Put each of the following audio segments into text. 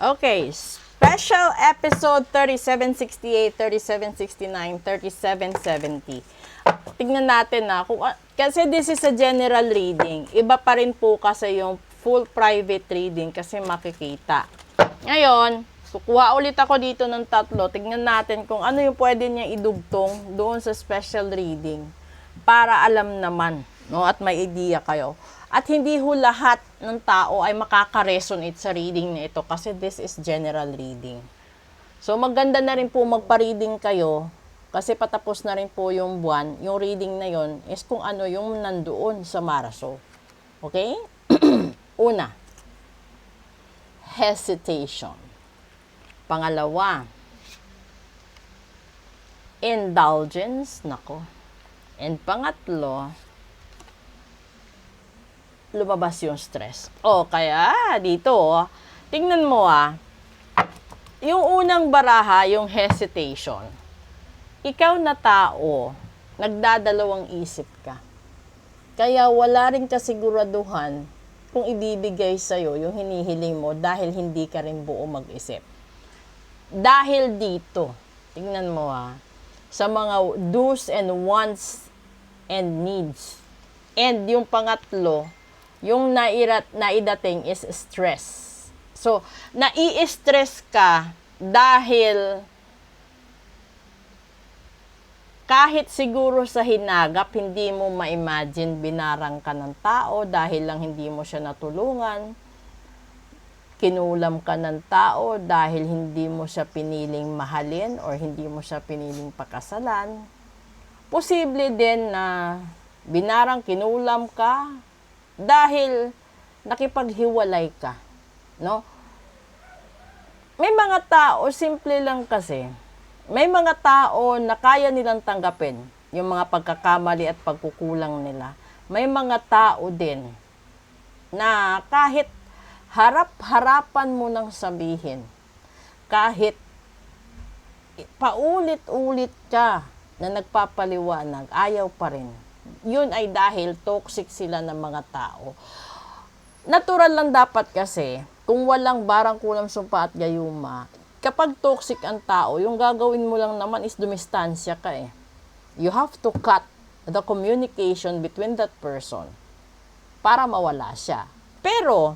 Okay, special episode 3768, 3769, 3770. Tignan natin na kasi this is a general reading. Iba pa rin po kasi yung full private reading kasi makikita. Ngayon, kukuha ulit ako dito ng tatlo. Tignan natin kung ano yung pwede niya idugtong doon sa special reading para alam naman, no, at may idea kayo. At hindi ho lahat ng tao ay makaka-resonate sa reading na ito kasi this is general reading. So maganda na rin po magpa-reading kayo kasi patapos na rin po yung buwan. Yung reading na yon is kung ano yung nandoon sa Marso. Okay? Una, hesitation. Pangalawa, indulgence. Nako. And pangatlo, lumabas yung stress. Kaya dito, tingnan mo yung unang baraha, yung hesitation. Ikaw na tao, nagdadalawang isip ka. Kaya wala rin kasiguraduhan kung ibibigay sa'yo yung hinihiling mo dahil hindi ka rin buo mag-isip. Dahil dito, tingnan mo sa mga do's and wants and needs. And yung pangatlo, yung naidating is stress. So, nai-stress ka dahil kahit siguro sa hinagap, hindi mo ma-imagine binarang ka ng tao dahil lang hindi mo siya natulungan. Kinulam ka ng tao dahil hindi mo siya piniling mahalin or hindi mo siya piniling pakasalan. Posible din na binarang, kinulam ka dahil nakipaghiwalay ka, no? May mga tao, simple lang kasi, may mga tao na kaya nilang tanggapin yung mga pagkakamali at pagkukulang nila. May mga tao din na kahit harap-harapan mo nang sabihin, kahit paulit-ulit ka na nagpapaliwanag, ayaw pa rin. Yun ay dahil toxic sila ng mga tao. Natural lang dapat kasi, kung walang barang kulam sumpa at gayuma, kapag toxic ang tao, yung gagawin mo lang naman is dumistansya ka You have to cut the communication between that person para mawala siya. Pero,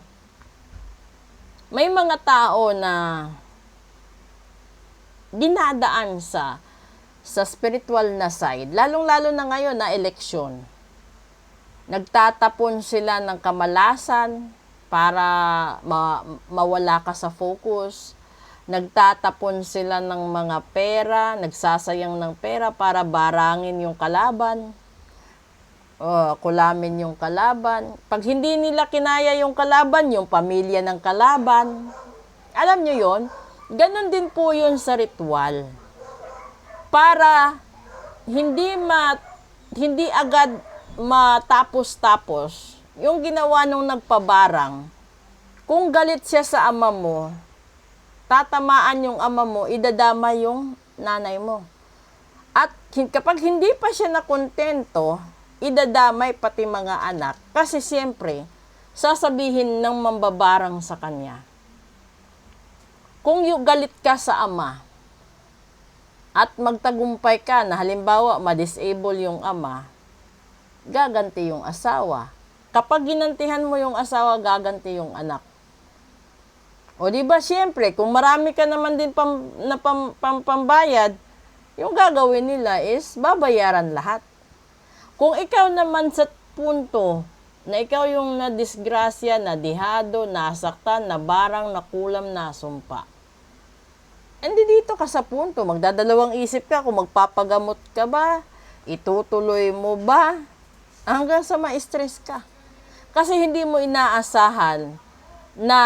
may mga tao na dinadaan sa spiritual na side, lalong-lalo na ngayon na eleksyon. Nagtatapon sila ng kamalasan para mawala ka sa focus. Nagtatapon sila ng mga pera, nagsasayang ng pera para barangin yung kalaban. Kulamin yung kalaban. Pag hindi nila kinaya yung kalaban, yung pamilya ng kalaban. Alam nyo yon? Ganon din po yun sa ritual. Para hindi agad matapos-tapos yung ginawa nung nagpabarang. Kung galit siya sa ama mo, tatamaan yung ama mo, idadama yung nanay mo. At kapag hindi pa siya nakontento, idadamay pati mga anak. Kasi siyempre, sasabihin ng mambabarang sa kanya. Kung yung galit ka sa ama, at magtagumpay ka na halimbawa ma-disable yung ama, gaganti yung asawa. Kapag ginantihan mo yung asawa, gaganti yung anak. O di ba siyempre, kung marami ka naman din pambayad, yung gagawin nila is babayaran lahat. Kung ikaw naman sa punto na ikaw yung nadisgrasya, nadihado, nasaktan, nabarang, nakulam, nasumpa, hindi dito ka sa punto, magdadalawang isip ka kung magpapagamot ka ba, itutuloy mo ba, hanggang sa ma-stress ka. Kasi hindi mo inaasahan na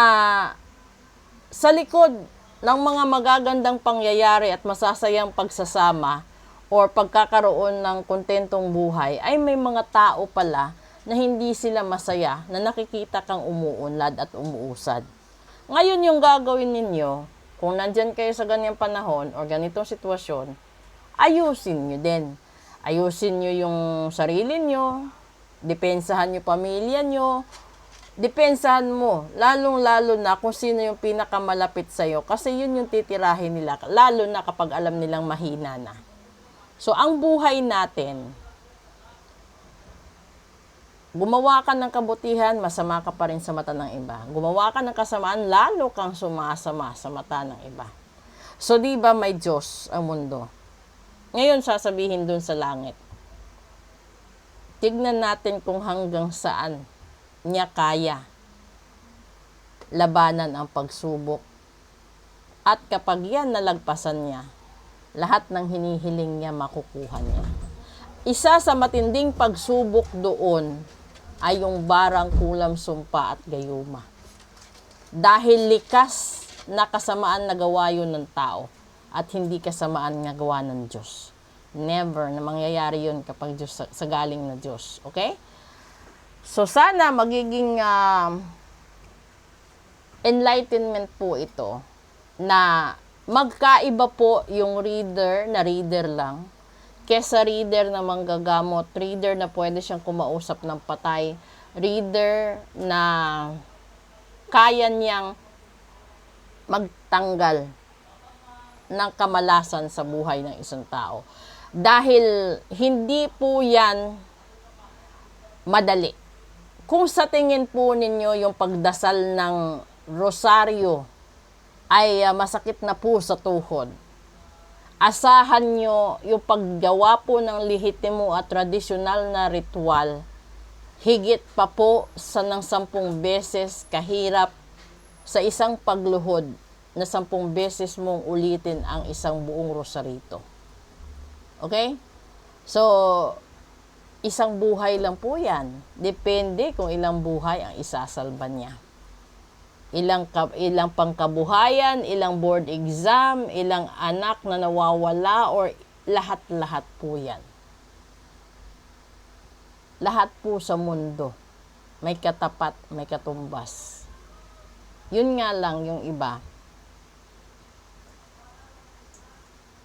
sa likod ng mga magagandang pangyayari at masasayang pagsasama or pagkakaroon ng kontentong buhay, ay may mga tao pala na hindi sila masaya, na nakikita kang umuunlad at umuusad. Ngayon yung gagawin ninyo, kung nandyan kayo sa ganyang panahon o ganitong sitwasyon, ayusin nyo din. Ayusin nyo yung sarili nyo, depensahan nyo pamilya nyo, depensahan mo, lalong-lalo na kung sino yung pinakamalapit sa'yo. Kasi yun yung titirahin nila, lalo na kapag alam nilang mahina na. So, ang buhay natin, gumawa ka ng kabutihan, masama ka pa rin sa mata ng iba. Gumawa ka ng kasamaan, lalo kang sumasama sa mata ng iba. So, di ba may Diyos ang mundo? Ngayon, sasabihin dun sa langit, tignan natin kung hanggang saan niya kaya labanan ang pagsubok. At kapag yan nalagpasan niya, lahat ng hinihiling niya makukuha niya. Isa sa matinding pagsubok doon ay yung barang kulam, sumpa at gayuma. Dahil likas na kasamaan na gawa yun ng tao at hindi kasamaan na gawa ng Diyos. Never na mangyayari yun kapag Diyos, sa galing na Diyos. Okay? So, sana magiging enlightenment po ito na magkaiba po yung reader na reader lang kesa reader na manggagamot, reader na pwede siyang kumausap ng patay, reader na kaya niyang magtanggal ng kamalasan sa buhay ng isang tao. Dahil hindi po yan madali. Kung sa tingin po ninyo yung pagdasal ng rosaryo ay masakit na po sa tuhod, asahan nyo yung paggawa po ng lehitimo at tradisyonal na ritual, higit pa po sa ng 10 beses kahirap sa isang pagluhod na 10 beses mong ulitin ang isang buong rosarito. Okay? So, isang buhay lang po yan. Depende kung ilang buhay ang isasalba niya. Ilang pangkabuhayan, ilang board exam, ilang anak na nawawala, or lahat-lahat po yan. Lahat po sa mundo, may katapat, may katumbas. Yun nga lang yung iba,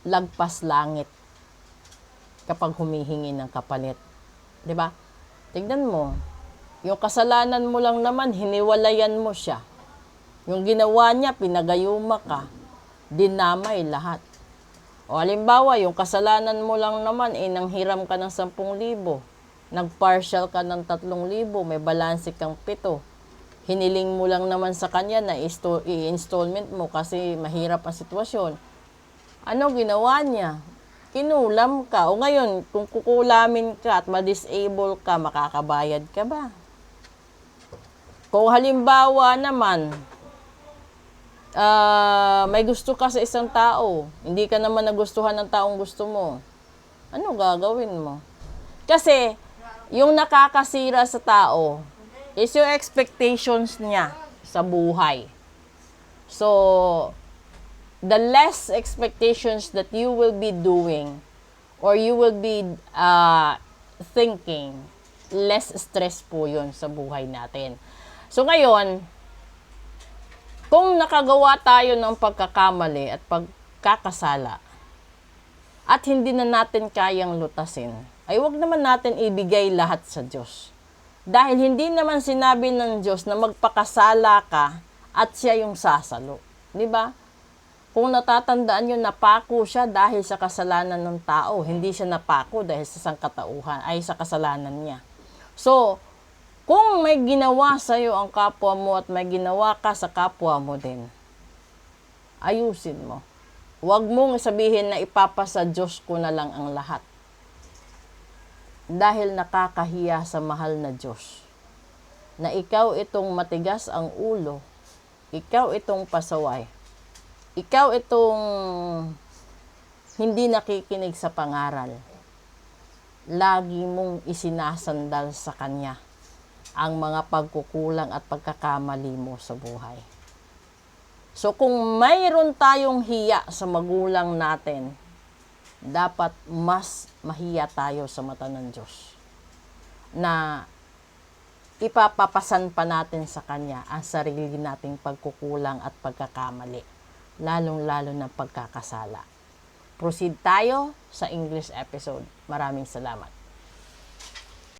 lagpas langit kapag humihingi ng kapalit. 'Di ba? Tignan mo, yung kasalanan mo lang naman, hiniwalayan mo siya. Yung ginawa niya, pinagayuma ka, dinamay lahat. O halimbawa, yung kasalanan mo lang naman, nanghiram ka ng 10,000, nag-partial ka ng 3,000, may balanse kang 7. Hiniling mo lang naman sa kanya na i-installment mo kasi mahirap ang sitwasyon. Ano ginawa niya? Kinulam ka. O ngayon, kung kukulamin ka at ma-disable ka, makakabayad ka ba? Kung halimbawa naman, may gusto ka sa isang tao, hindi ka naman nagustuhan ng taong gusto mo, ano gagawin mo? Kasi, yung nakakasira sa tao is yung expectations niya sa buhay. So, the less expectations that you will be doing or you will be thinking, less stress po yun sa buhay natin. So ngayon, kung nakagawa tayo ng pagkakamali at pagkakasala at hindi na natin kayang lutasin, ay wag naman natin ibigay lahat sa Diyos. Dahil hindi naman sinabi ng Diyos na magpakasala ka at siya yung sasalo. Di ba? Kung natatandaan nyo, napako siya dahil sa kasalanan ng tao. Hindi siya napako dahil sa sangkatauhan, ay sa kasalanan niya. So, kung may ginawa sa'yo ang kapwa mo at may ginawa ka sa kapwa mo din, ayusin mo. Huwag mong sabihin na ipapasa Diyos ko na lang ang lahat. Dahil nakakahiya sa mahal na Diyos. Na ikaw itong matigas ang ulo, ikaw itong pasaway, ikaw itong hindi nakikinig sa pangaral. Lagi mong isinasandal sa Kanya ang mga pagkukulang at pagkakamali mo sa buhay. So kung mayroon tayong hiya sa magulang natin, dapat mas mahiya tayo sa mata ng Diyos. Na ipapapasan pa natin sa Kanya ang sarili nating pagkukulang at pagkakamali. Lalong-lalo ng pagkakasala. Proceed tayo sa English episode. Maraming salamat.